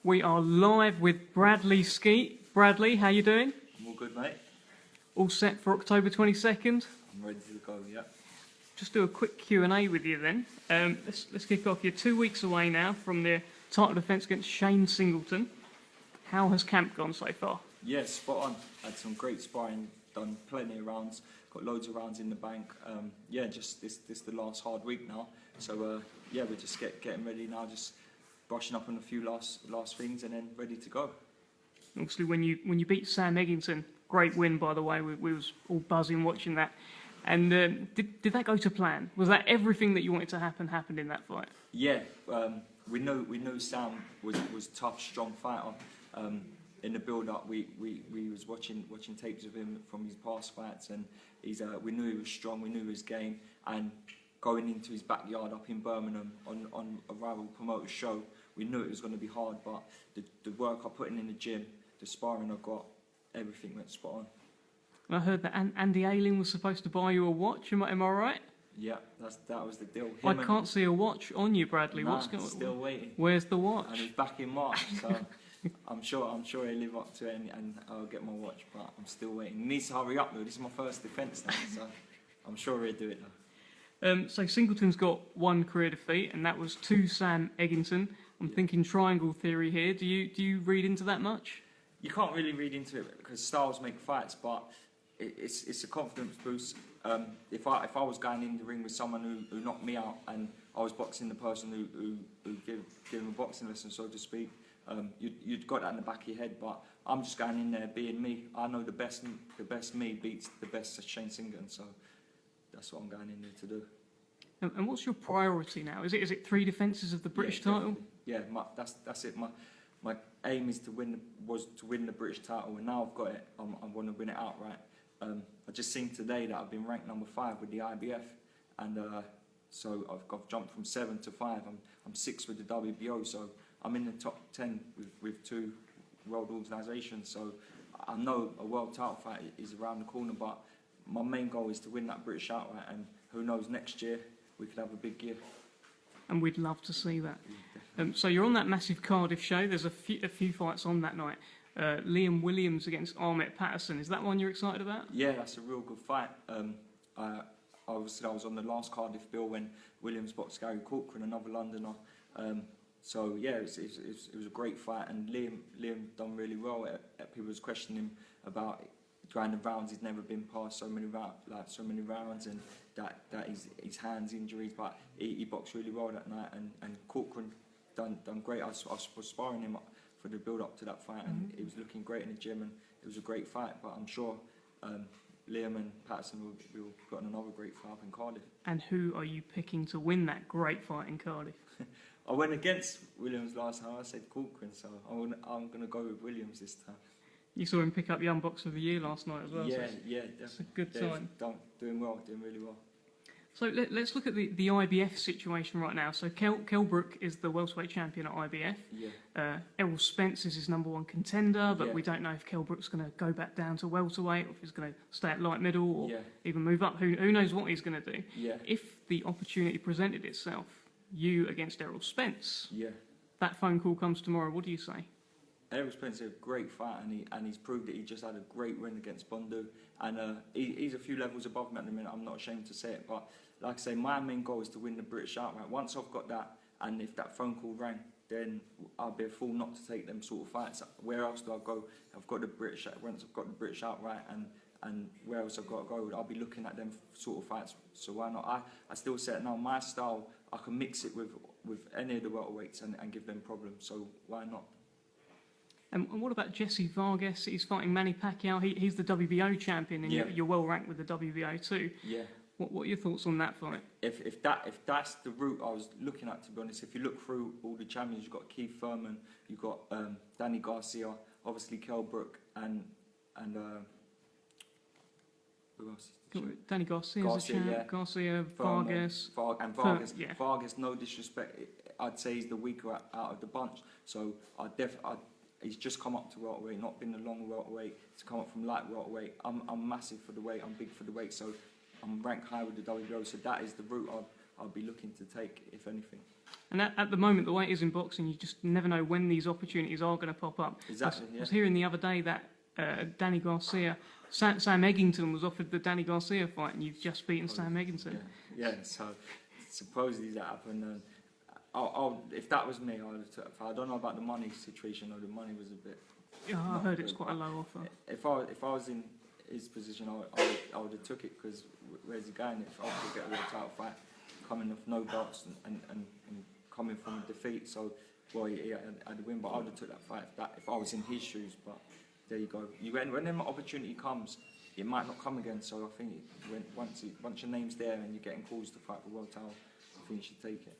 We are live with Bradley Skeete. Bradley, how you doing? I'm all good, mate. All set for October 22nd? I'm ready to go, yeah. Just do a quick Q&A with you then. Let's kick off. You're 2 weeks away now from the title defence against Shane Singleton. How has camp gone so far? Yeah, spot on. Had some great sparring, done plenty of rounds, got loads of rounds in the bank. Just this the last hard week now. So we're just getting ready now, just brushing up on a few last things and then ready to go. Obviously, when you beat Sam Eggington, great win by the way. We was all buzzing watching that. And did that go to plan? Was that everything that you wanted to happened in that fight? Yeah, we know Sam was tough, strong fighter. In the build-up, we was watching tapes of him from his past fights, and we knew he was strong, we knew his game, and going into his backyard up in Birmingham on a rival promoter's show, we knew it was going to be hard. But the work I put in the gym, the sparring I got, everything went spot on. I heard that Andy Ayling was supposed to buy you a watch. Am I right? Yeah, that was the deal. I can't see a watch on you, Bradley. Nah, What's going on? Still waiting. Where's the watch? And it's back in March, so I'm sure he'll live up to it, and I'll get my watch. But I'm still waiting. He needs to hurry up though. This is my first defence now, so I'm sure he'll do it though. So Singleton's got one career defeat, and that was to Sam Eggington. I'm thinking triangle theory here. Do you read into that much? You can't really read into it because styles make fights, but it's a confidence boost. If I was going in the ring with someone who knocked me out, and I was boxing the person who gave him a boxing lesson, so to speak, you'd got that in the back of your head. But I'm just going in there being me. I know the best me beats the best Shane Singleton, so that's what I'm going in there to do. And what's your priority now? Is it 3 defences of the British title? Yeah, that's it. My aim is to win the British title, and now I've got it. I want to win it outright. I just seen today that I've been ranked number 5 with the IBF, and so I've jumped from 7 to 5. I'm 6 with the WBO, so I'm in the top 10 with 2 world organisations. So I know a world title fight is around the corner, but my main goal is to win that British outright, and who knows, next year we could have a big year. And we'd love to see that. So you're on that massive Cardiff show. There's a few fights on that night. Liam Williams against Ahmet Patterson. Is that one you're excited about? Yeah, that's a real good fight. I was on the last Cardiff bill when Williams boxed Gary Corcoran, another Londoner. So yeah, it was a great fight, and Liam done really well. People was questioning him about during the rounds. He's never been past so many rounds, and that his hands injuries, but he boxed really well that night. And Corcoran done great. I was sparring him for the build up to that fight, and he was looking great in the gym, and it was a great fight. But I'm sure Liam and Patterson will put on another great fight up in Cardiff. And who are you picking to win that great fight in Cardiff? I went against Williams last time. I said Corcoran, so I'm going to go with Williams this time. You saw him pick up Young Boxer of the Year last night as well. Yeah, so yeah, that's a good sign. Doing really well. So let's look at the IBF situation right now. So Kell Brook is the welterweight champion at IBF. Yeah. Errol Spence is his #1 contender, but Yeah. we don't know if Kell Brook's going to go back down to welterweight, or if he's going to stay at light middle, or Yeah. even move up. Who knows what he's going to do? Yeah. If the opportunity presented itself, you against Errol Spence, Yeah. that phone call comes tomorrow, what do you say? Errol Spence is a great fight, and he's proved that he just had a great win against Bondu, and he's a few levels above me at the minute. I'm not ashamed to say it, but like I say, my main goal is to win the British outright. Once I've got that, and if that phone call rang, then I'll be a fool not to take them sort of fights. Where else do I go? I've got the British. Once I've got the British outright, and where else I've got to go, I'll be looking at them sort of fights. So why not? I still say it now. My style, I can mix it with any of the welterweights and give them problems. So why not? And what about Jesse Vargas? He's fighting Manny Pacquiao. He's the WBO champion, and you're well ranked with the WBO too. Yeah. What are your thoughts on that fight? If that's the route I was looking at, to be honest, if you look through all the champions, you've got Keith Thurman, you've got Danny Garcia, obviously Kell Brook, and who else? Danny Garcia's a champ. Yeah. Garcia, Thurman, Vargas. Vargas. Yeah. Vargas, no disrespect, I'd say he's the weaker out of the bunch. So he's just come up to welterweight, not been a long welterweight. He's come up from light welterweight. I'm massive for the weight. I'm big for the weight. So I'm ranked high with the WBO. So that is the route I'll be looking to take, if anything. And at the moment, the way it is in boxing, you just never know when these opportunities are going to pop up. Exactly. I was hearing the other day that Danny Garcia, Sam Eggington was offered the Danny Garcia fight, and you've just beaten Sam Eggington. Yeah. So supposedly that happened. If that was me, I would have took. I don't know about the money situation, or the money was a bit. Yeah, I heard it's quite a low offer. If I was in his position, I would have took it, because where's he going if I could get a world title fight, coming off no belts and coming from a defeat? So, well, he had a win, but I would have took that fight if I was in his shoes. But there you go. When an opportunity comes, it might not come again. So I think once your name's there and you're getting calls to fight for world title, I think you should take it.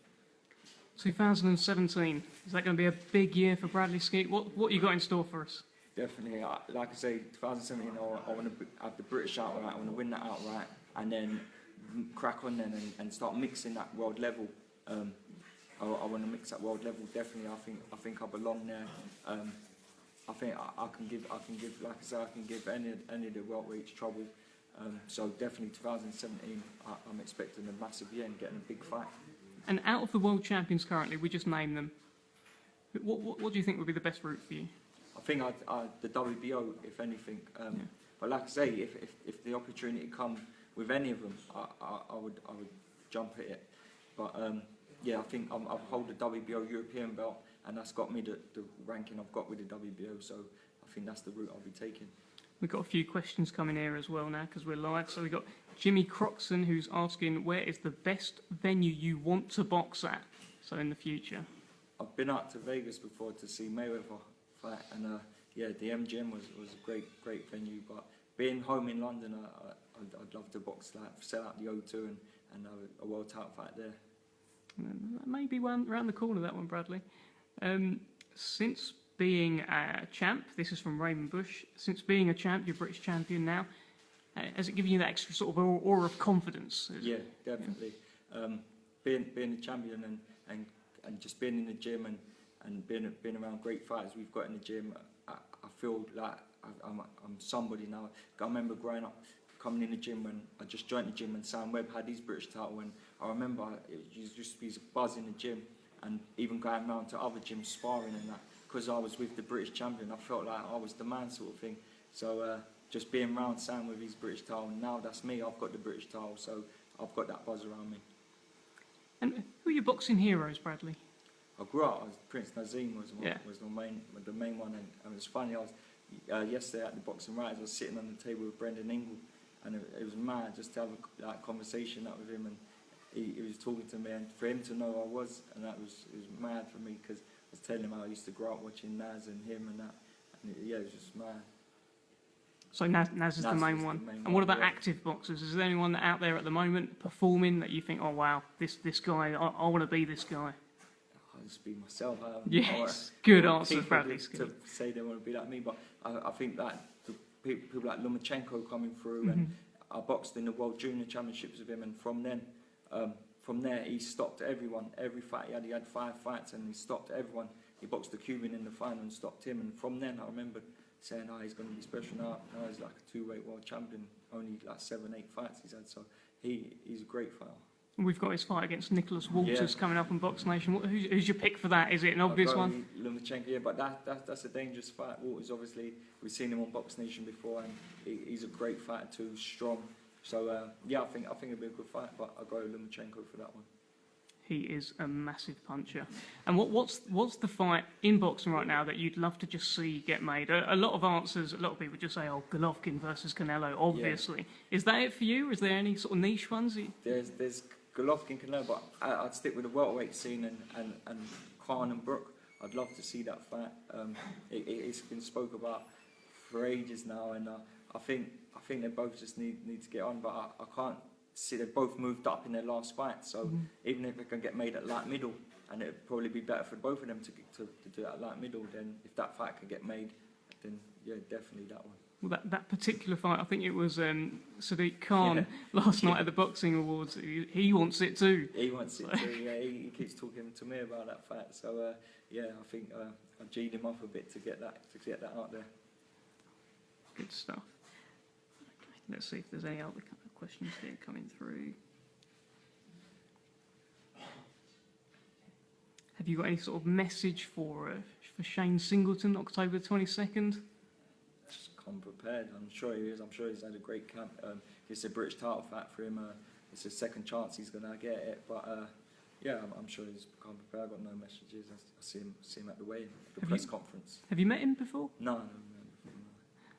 2017, is that going to be a big year for Bradley Skeete? What you got in store for us? Definitely. Like I say, 2017, I want to have the British outright, I want to win that outright, and then crack on then and start mixing that world level. I want to mix that world level, definitely. I think I belong there. I think I can give, like I say, I can give any of the welterweights trouble. So definitely 2017, I'm expecting a massive year and getting a big fight. And out of the world champions currently, we just named them. What do you think would be the best route for you? I think the WBO, if anything. But like I say, if the opportunity come with any of them, I would jump at it. But yeah, I think I hold the WBO European belt, and that's got me the ranking I've got with the WBO. So I think that's the route I'll be taking. We've got a few questions coming here as well now because we're live. So we've got Jimmy Croxon who's asking, where is the best venue you want to box at? So in the future. I've been out to Vegas before to see Mayweather fight, and yeah, the MGM was a great venue. But being home in London, I'd love to box that, sell out the O2 and have a world title fight there. Maybe one around the corner, that one, Bradley. Since being a champ, this is from Raymond Bush, since being a champ, you're British champion now, has it given you that extra sort of aura of confidence? Yeah, definitely. Yeah. Being a champion and just being in the gym and being around great fighters we've got in the gym, I feel like I'm somebody now. I remember growing up, coming in the gym when I just joined the gym and Sam Webb had his British title, and I remember it used to be a buzz in the gym, and even going around to other gyms sparring and that, because I was with the British champion, I felt like I was the man sort of thing. So just being around Sam with his British title, and now that's me, I've got the British title, so I've got that buzz around me. And who are your boxing heroes, Bradley? I grew up, Prince Nazim was the main one, and it was funny, I was yesterday at the Boxing Writers, I was sitting on the table with Brendan Ingle, and it was mad just to have a conversation with him, and he was talking to me, and for him to know who I was, and it was mad for me, because I was telling him how I used to grow up watching Naz and him and that, and yeah, it was just mad. So Naz is the main one. And what about active boxers? Is there anyone out there at the moment performing that you think, oh wow, this guy, I want to be this guy? I'll just be myself. Yes, good answer, Bradley. To say they want to be like me, but I think that the people like Lomachenko coming through, and I boxed in the World Junior Championships with him, and from there he stopped everyone. Every fight he had 5 fights, and he stopped everyone. He boxed the Cuban in the final and stopped him, and from then I remember saying, oh, he's going to be special now. Now he's like a 2-weight world champion, only like 7-8 fights he's had, so he's a great fighter. We've got his fight against Nicholas Walters coming up on Box Nation. Who's your pick for that? Is it an obvious one? Lomachenko, yeah, but that's a dangerous fight. Walters, obviously, we've seen him on Box Nation before, and he's a great fighter too, strong. So yeah, I think it'll be a good fight, but I'll go Lomachenko for that one. He is a massive puncher. And what's the fight in boxing right now that you'd love to just see get made? A lot of answers, a lot of people just say, oh, Golovkin versus Canelo, obviously. Yeah. Is that it for you? Is there any sort of niche ones? There's Golovkin, Canelo, but I'd stick with the welterweight scene and Khan and Brook. I'd love to see that fight. It's been spoke about for ages now, and I think they both just need to get on, but I can't see they've both moved up in their last fight, so even if they can get made at light middle, and it'd probably be better for both of them to do that at light middle, then if that fight can get made, then yeah, definitely that one. Well, that particular fight, I think it was Sadiq Khan last night at the Boxing Awards. He wants it too. He wants it too, yeah. He keeps talking to me about that fight, so yeah, I think I G'd him up a bit to get that out there. Good stuff. Okay, let's see if there's any other questions here coming through. Have you got any sort of message for Shane Singleton, October 22nd? Just come prepared. I'm sure he is. I'm sure he's had a great camp. It's a British title fight for him. It's his second chance he's going to get it. But yeah, I'm sure he's come prepared. I've got no messages. I see him at the weigh-in, at the press conference. Have you met him before? No.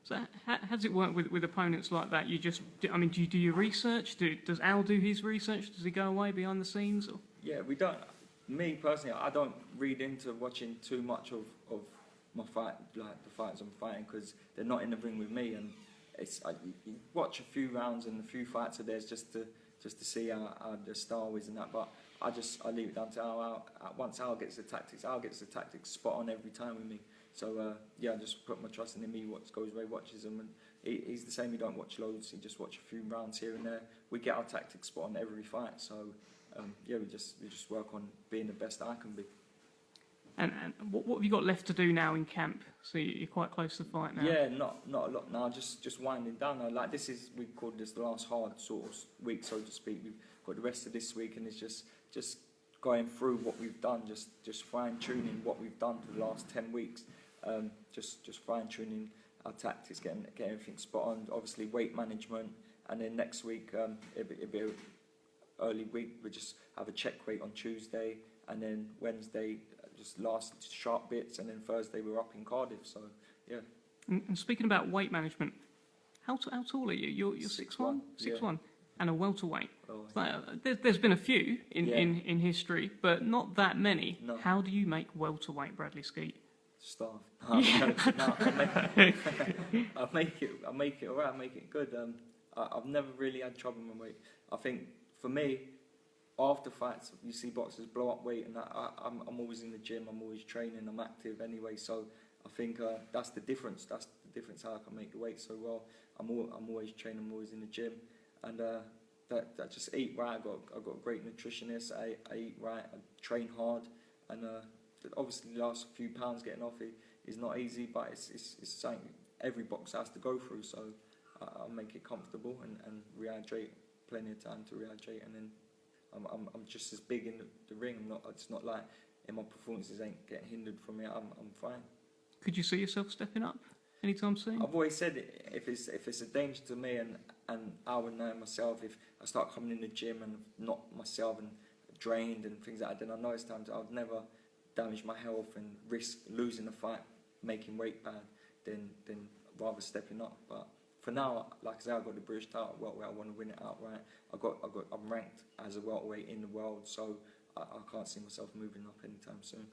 So how does it work with opponents like that? Do you do your research? Does Al do his research? Does he go away behind the scenes? Or? Yeah, we don't. Me personally, I don't read into watching too much of my fight, like the fights I'm fighting, because they're not in the ring with me. And you watch a few rounds and a few fights of theirs just to see how the style is and that. But I leave it down to Al. Once Al gets the tactics spot on every time with me. So yeah, I just put my trust in him. He goes away, watches them, and he's the same. He don't watch loads. He just watch a few rounds here and there. We get our tactics spot on every fight. So yeah, we just work on being the best I can be. And what have you got left to do now in camp? So you're quite close to the fight now. Yeah, not a lot now. Just winding down now. Like we called this the last hard sort of week, so to speak. We've got the rest of this week, and it's just going through what we've done, just fine tuning what we've done for the last 10 weeks. Just fine tuning our tactics, getting everything spot on. Obviously weight management, and then next week it'll be an early week. We just have a check weight on Tuesday, and then Wednesday just last sharp bits, and then Thursday we're up in Cardiff. So yeah. And speaking about weight management, how tall are you? You're 6'1", 6'1", and a welterweight. Oh, there's been a few in history, but not that many. No. How do you make welterweight, Bradley Skeete? Starve. I make it alright. I make it good. I've never really had trouble with my weight. I think for me, after fights, you see boxers blow up weight, and I'm always in the gym. I'm always training. I'm active anyway. So I think that's the difference. That's the difference how I can make the weight so well. I'm always training. I'm always in the gym, and that just eat right. I've got a great nutritionist. I eat right. I train hard, and obviously the last few pounds getting off is not easy, but it's something every boxer has to go through. So I'll make it comfortable and rehydrate, plenty of time to rehydrate, and then I'm just as big in the ring. It's not like in my performances ain't getting hindered from it. I'm fine. Could you see yourself stepping up anytime soon? I've always said if it's a danger to me, and I would know myself, if I start coming in the gym and not myself and drained and things like that, then I know it's time to. I'd never damage my health and risk losing a fight, making weight bad, than rather stepping up. But for now, like I say, I've got the British title welterweight. I want to win it outright. I'm ranked as a welterweight in the world, so I can't see myself moving up anytime soon.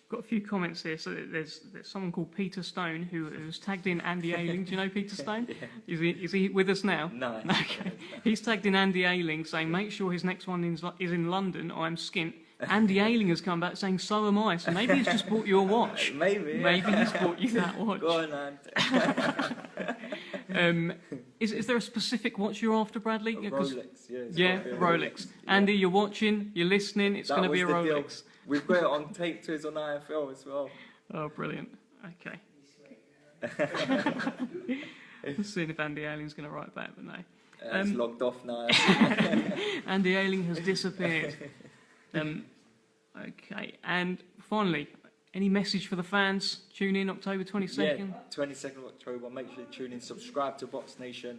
Got a few comments here. So there's someone called Peter Stone who's tagged in Andy Ayling. Do you know Peter Stone? Yeah. Is he with us now? No. Okay. He's tagged in Andy Ayling saying, make sure his next one is in London. I'm skint. Andy Ayling has come back saying, so am I. So maybe he's just bought you a watch. Maybe. Yeah. Maybe he's bought you that watch. Go on, Andy. Is there a specific watch you're after, Bradley? Rolex, Rolex. Andy, you're watching, you're listening, it's going to be a Rolex. Deal. We've got it on tape to us on IFL as well. Oh, brilliant. Okay. Seeing if Andy Ayling's going to write back, but no. It's logged off now. Andy Ayling has disappeared. Okay, and finally, any message for the fans? Tune in October 22nd? Yeah, 22nd of October. Make sure you tune in. Subscribe to Box Nation.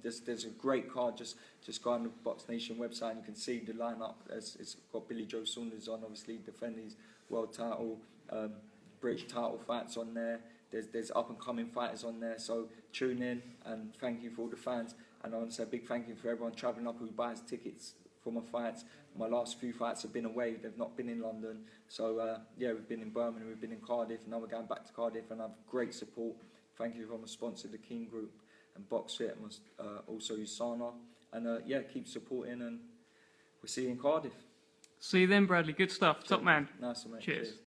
There's a great card. Just go on the Box Nation website and you can see the lineup. It's got Billy Joe Saunders on, obviously defending his world title, British title fights on there. There's up and coming fighters on there. So tune in, and thank you for all the fans. And I want to say a big thank you for everyone travelling up who buys tickets for my fights. My last few fights have been away. They've not been in London. So yeah, we've been in Birmingham, we've been in Cardiff, and now we're going back to Cardiff, and I have great support. Thank you from my sponsor, the King Group, and BoxFit, and also Usana. And yeah, keep supporting, and we'll see you in Cardiff. See you then, Bradley. Good stuff. Top man. Nice one, mate. Cheers. Cheers.